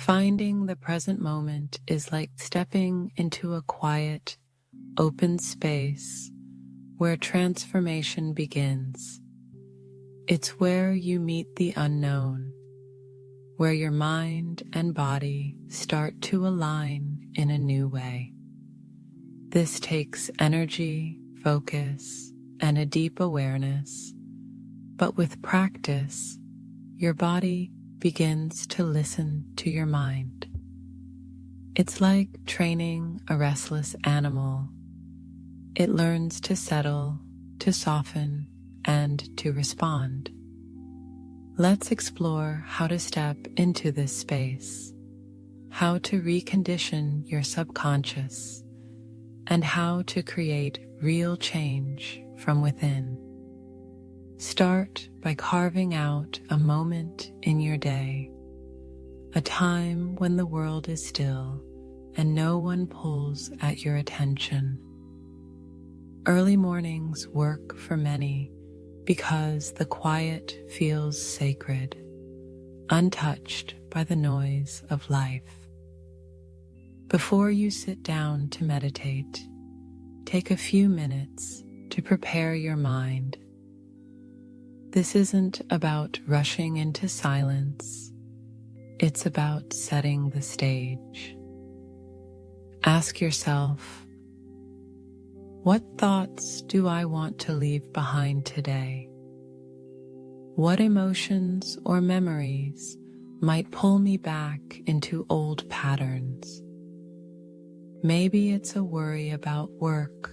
Finding the present moment is like stepping into a quiet, open space where transformation begins. It's where you meet the unknown, where your mind and body start to align in a new way. This takes energy, focus, and a deep awareness, but with practice, your body begins to listen to your mind. It's like training a restless animal. It learns to settle, to soften, and to respond. Let's explore how to step into this space, how to recondition your subconscious, and how to create real change from within. Start by carving out a moment in your day, a time when the world is still and no one pulls at your attention. Early mornings work for many because the quiet feels sacred, untouched by the noise of life. Before you sit down to meditate, take a few minutes to prepare your mind. This isn't about rushing into silence. It's about setting the stage. Ask yourself, what thoughts do I want to leave behind today? What emotions or memories might pull me back into old patterns? Maybe it's a worry about work,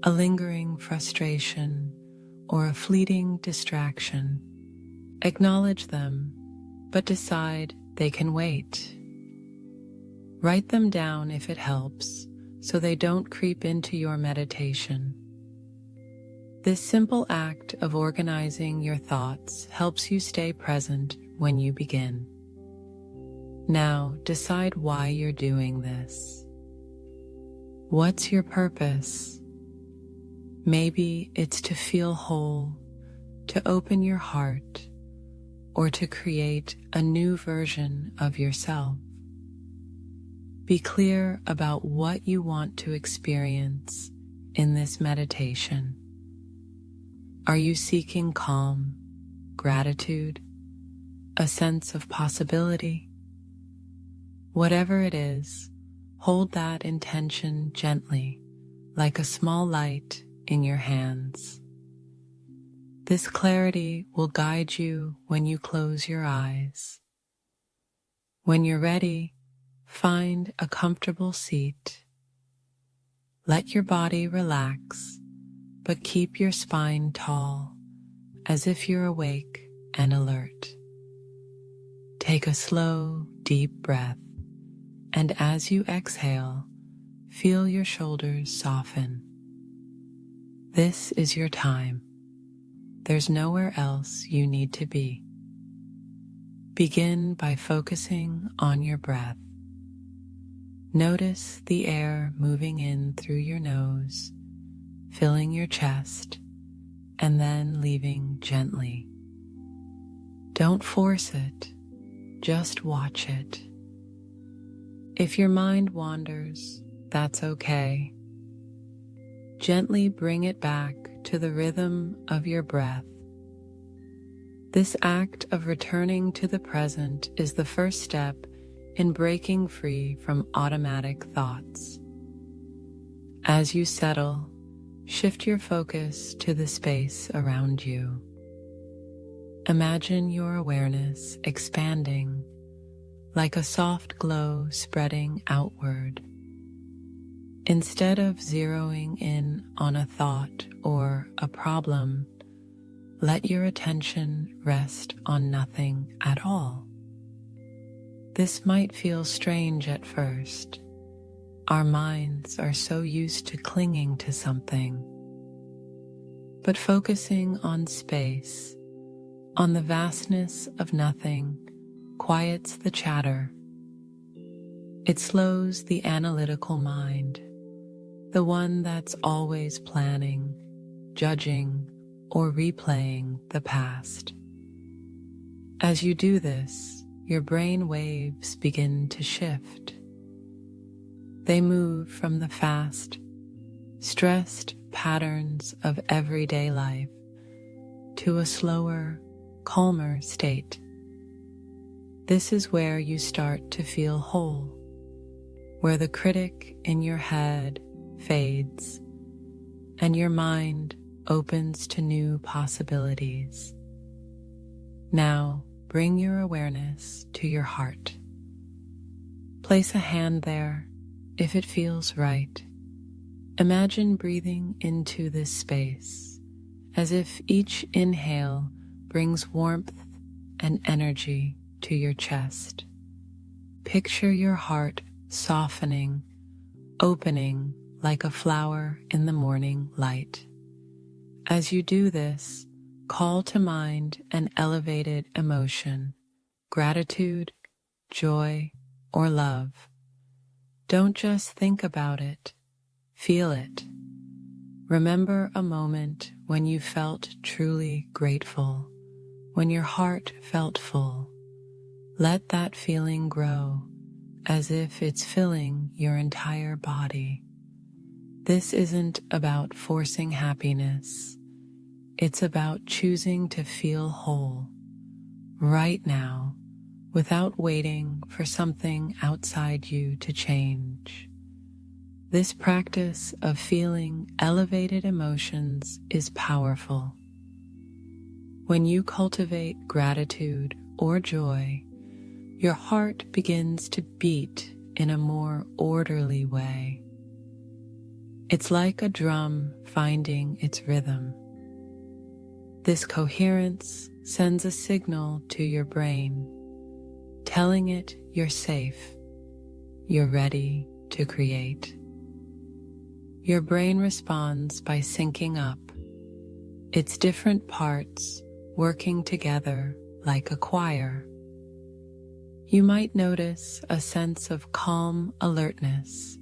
a lingering frustration, or a fleeting distraction. Acknowledge them, but decide they can wait. Write them down if it helps, so they don't creep into your meditation. This simple act of organizing your thoughts helps you stay present when you begin. Now, decide why you're doing this. What's your purpose? Maybe it's to feel whole, to open your heart, or to create a new version of yourself. Be clear about what you want to experience in this meditation. Are you seeking calm, gratitude, a sense of possibility? Whatever it is, hold that intention gently, like a small light in your hands. This clarity will guide you when you close your eyes. When you're ready, find a comfortable seat. Let your body relax, but keep your spine tall, as if you're awake and alert. Take a slow, deep breath, and as you exhale, feel your shoulders soften. This is your time. There's nowhere else you need to be. Begin by focusing on your breath. Notice the air moving in through your nose, filling your chest, and then leaving gently. Don't force it, just watch it. If your mind wanders, that's okay. Gently bring it back to the rhythm of your breath. This act of returning to the present is the first step in breaking free from automatic thoughts. As you settle, shift your focus to the space around you. Imagine your awareness expanding, like a soft glow spreading outward. Instead of zeroing in on a thought or a problem, let your attention rest on nothing at all. This might feel strange at first. Our minds are so used to clinging to something. But focusing on space, on the vastness of nothing, quiets the chatter. It slows the analytical mind, the one that's always planning, judging, or replaying the past. As you do this, your brain waves begin to shift. They move from the fast, stressed patterns of everyday life to a slower, calmer state. This is where you start to feel whole, where the critic in your head fades and your mind opens to new possibilities. Now, bring your awareness to your heart. Place a hand there if it feels right. Imagine breathing into this space as if each inhale brings warmth and energy to your chest. Picture your heart softening, opening like a flower in the morning light. As you do this, call to mind an elevated emotion, gratitude, joy, or love. Don't just think about it, feel it. Remember a moment when you felt truly grateful, when your heart felt full. Let that feeling grow as if it's filling your entire body. This isn't about forcing happiness. It's about choosing to feel whole right now without waiting for something outside you to change. This practice of feeling elevated emotions is powerful. When you cultivate gratitude or joy, your heart begins to beat in a more orderly way. It's like a drum finding its rhythm. This coherence sends a signal to your brain, telling it you're safe, you're ready to create. Your brain responds by syncing up, its different parts working together like a choir. You might notice a sense of calm alertness,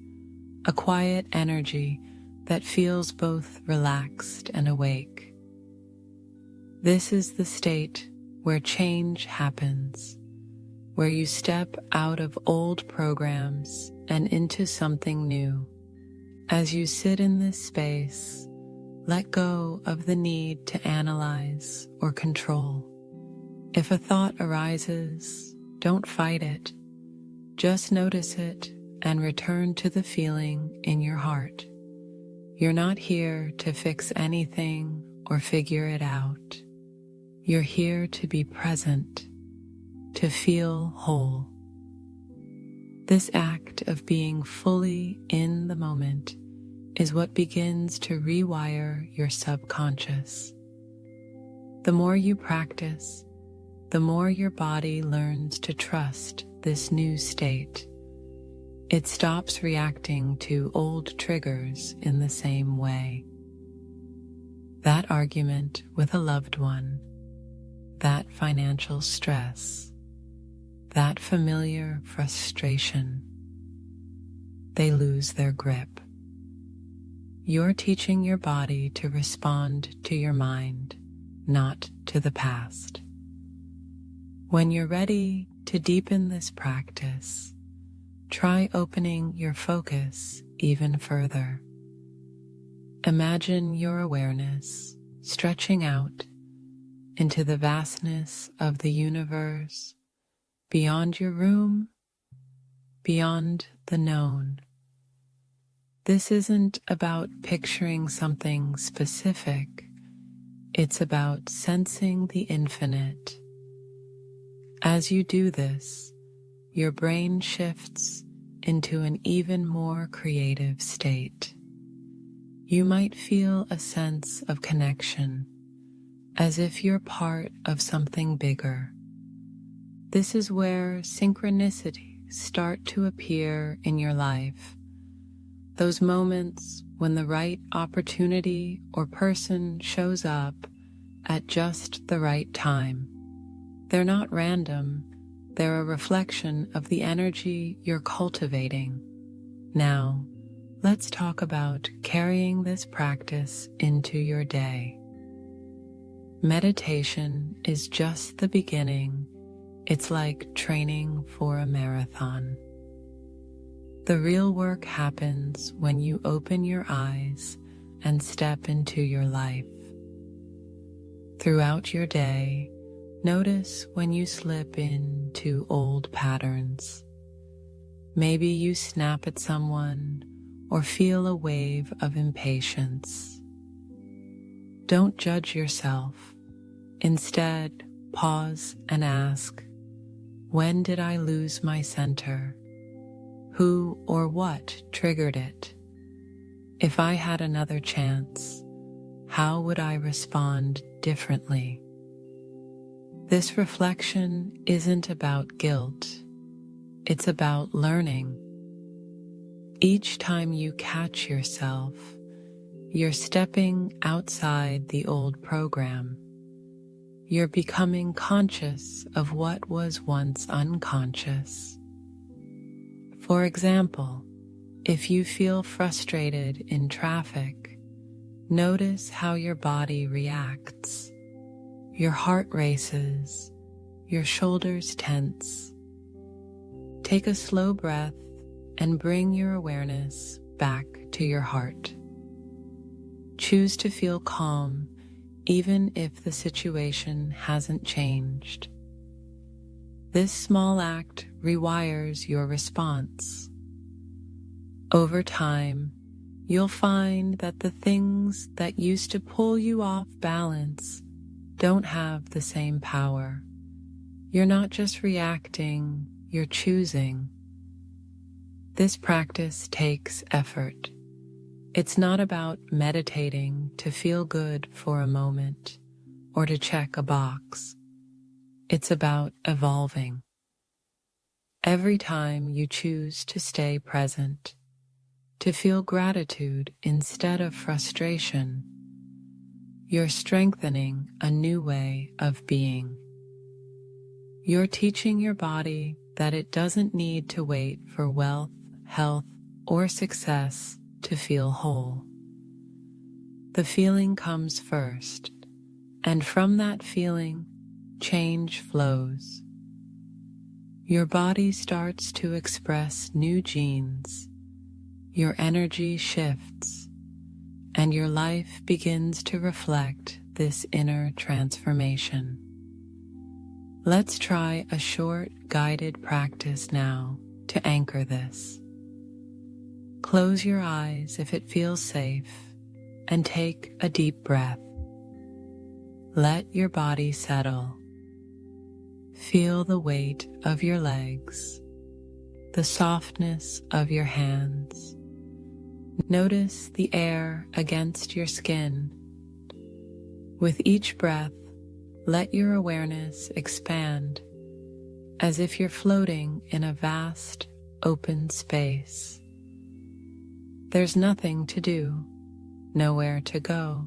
a quiet energy that feels both relaxed and awake. This is the state where change happens, where you step out of old programs and into something new. As you sit in this space, let go of the need to analyze or control. If a thought arises, don't fight it. Just notice it and return to the feeling in your heart. You're not here to fix anything or figure it out. You're here to be present, to feel whole. This act of being fully in the moment is what begins to rewire your subconscious. The more you practice, the more your body learns to trust this new state. It stops reacting to old triggers in the same way. That argument with a loved one, that financial stress, that familiar frustration, they lose their grip. You're teaching your body to respond to your mind, not to the past. When you're ready to deepen this practice, try opening your focus even further. Imagine your awareness stretching out into the vastness of the universe, beyond your room, beyond the known. This isn't about picturing something specific. It's about sensing the infinite. As you do this, your brain shifts into an even more creative state. You might feel a sense of connection, as if you're part of something bigger. This is where synchronicities start to appear in your life. Those moments when the right opportunity or person shows up at just the right time. They're not random, they're a reflection of the energy you're cultivating. Now, let's talk about carrying this practice into your day. Meditation is just the beginning. It's like training for a marathon. The real work happens when you open your eyes and step into your life. Throughout your day, notice when you slip into old patterns. Maybe you snap at someone or feel a wave of impatience. Don't judge yourself. Instead, pause and ask, when did I lose my center? Who or what triggered it? If I had another chance, how would I respond differently? This reflection isn't about guilt. It's about learning. Each time you catch yourself, you're stepping outside the old program. You're becoming conscious of what was once unconscious. For example, if you feel frustrated in traffic, notice how your body reacts. Your heart races, your shoulders tense. Take a slow breath and bring your awareness back to your heart. Choose to feel calm even if the situation hasn't changed. This small act rewires your response. Over time, you'll find that the things that used to pull you off balance don't have the same power. You're not just reacting, you're choosing. This practice takes effort. It's not about meditating to feel good for a moment or to check a box. It's about evolving. Every time you choose to stay present, to feel gratitude instead of frustration, you're strengthening a new way of being. You're teaching your body that it doesn't need to wait for wealth, health, or success to feel whole. The feeling comes first, and from that feeling, change flows. Your body starts to express new genes, your energy shifts, and your life begins to reflect this inner transformation. Let's try a short guided practice now to anchor this. Close your eyes if it feels safe and take a deep breath. Let your body settle. Feel the weight of your legs, the softness of your hands. Notice the air against your skin. With each breath, let your awareness expand as if you're floating in a vast, open space. There's nothing to do, nowhere to go.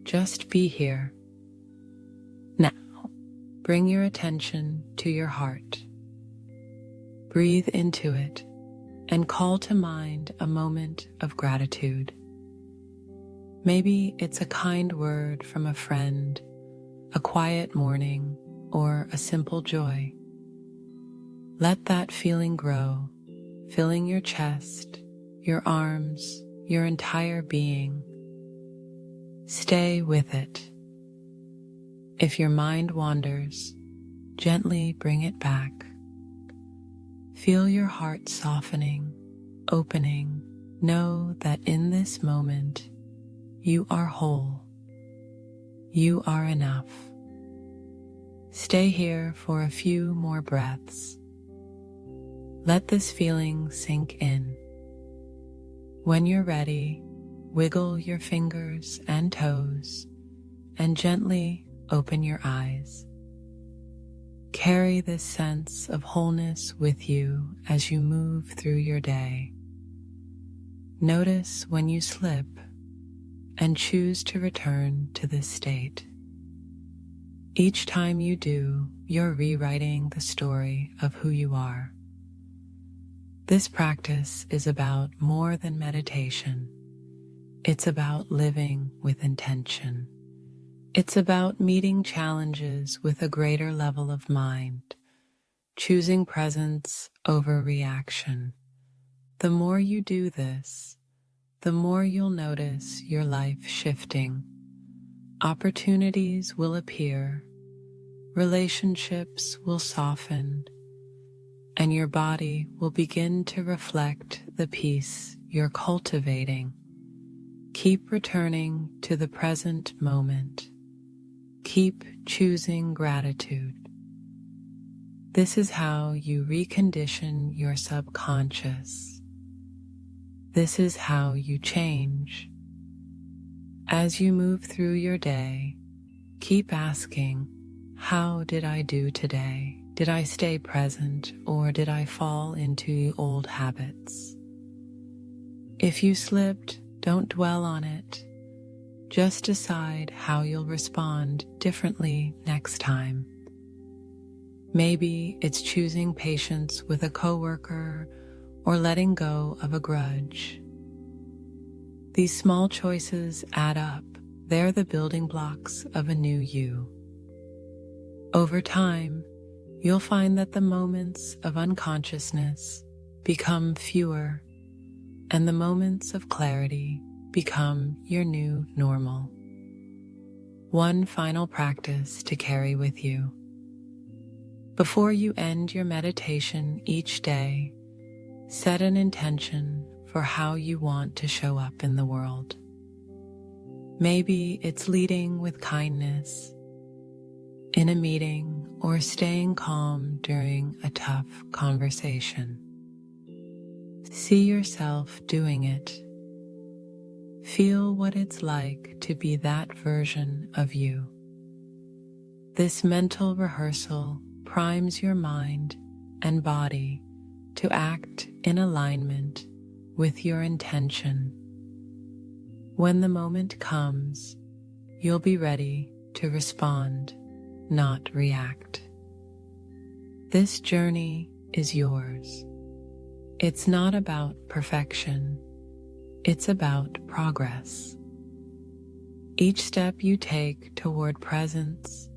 Just be here. Now, bring your attention to your heart. Breathe into it and call to mind a moment of gratitude. Maybe it's a kind word from a friend, a quiet morning, or a simple joy. Let that feeling grow, filling your chest, your arms, your entire being. Stay with it. If your mind wanders, gently bring it back. Feel your heart softening, opening. Know that in this moment, you are whole. You are enough. Stay here for a few more breaths. Let this feeling sink in. When you're ready, wiggle your fingers and toes and gently open your eyes. Carry this sense of wholeness with you as you move through your day. Notice when you slip and choose to return to this state. Each time you do, you're rewriting the story of who you are. This practice is about more than meditation. It's about living with intention. It's about meeting challenges with a greater level of mind, choosing presence over reaction. The more you do this, the more you'll notice your life shifting. Opportunities will appear, relationships will soften, and your body will begin to reflect the peace you're cultivating. Keep returning to the present moment. Keep choosing gratitude. This is how you recondition your subconscious. This is how you change. As you move through your day, keep asking, how did I do today? Did I stay present, or did I fall into old habits? If you slipped, don't dwell on it. Just decide how you'll respond differently next time. Maybe it's choosing patience with a coworker or letting go of a grudge. These small choices add up. They're the building blocks of a new you. Over time, you'll find that the moments of unconsciousness become fewer, and the moments of clarity become your new normal. One final practice to carry with you. Before you end your meditation each day, set an intention for how you want to show up in the world. Maybe it's leading with kindness in a meeting or staying calm during a tough conversation. See yourself doing it. Feel what it's like to be that version of you. This mental rehearsal primes your mind and body to act in alignment with your intention. When the moment comes, you'll be ready to respond, not react. This journey is yours. It's not about perfection. It's about progress. Each step you take toward presence,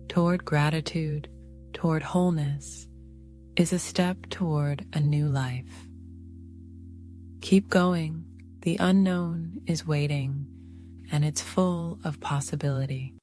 toward gratitude, toward wholeness, is a step toward a new life. Keep going. The unknown is waiting, and it's full of possibility.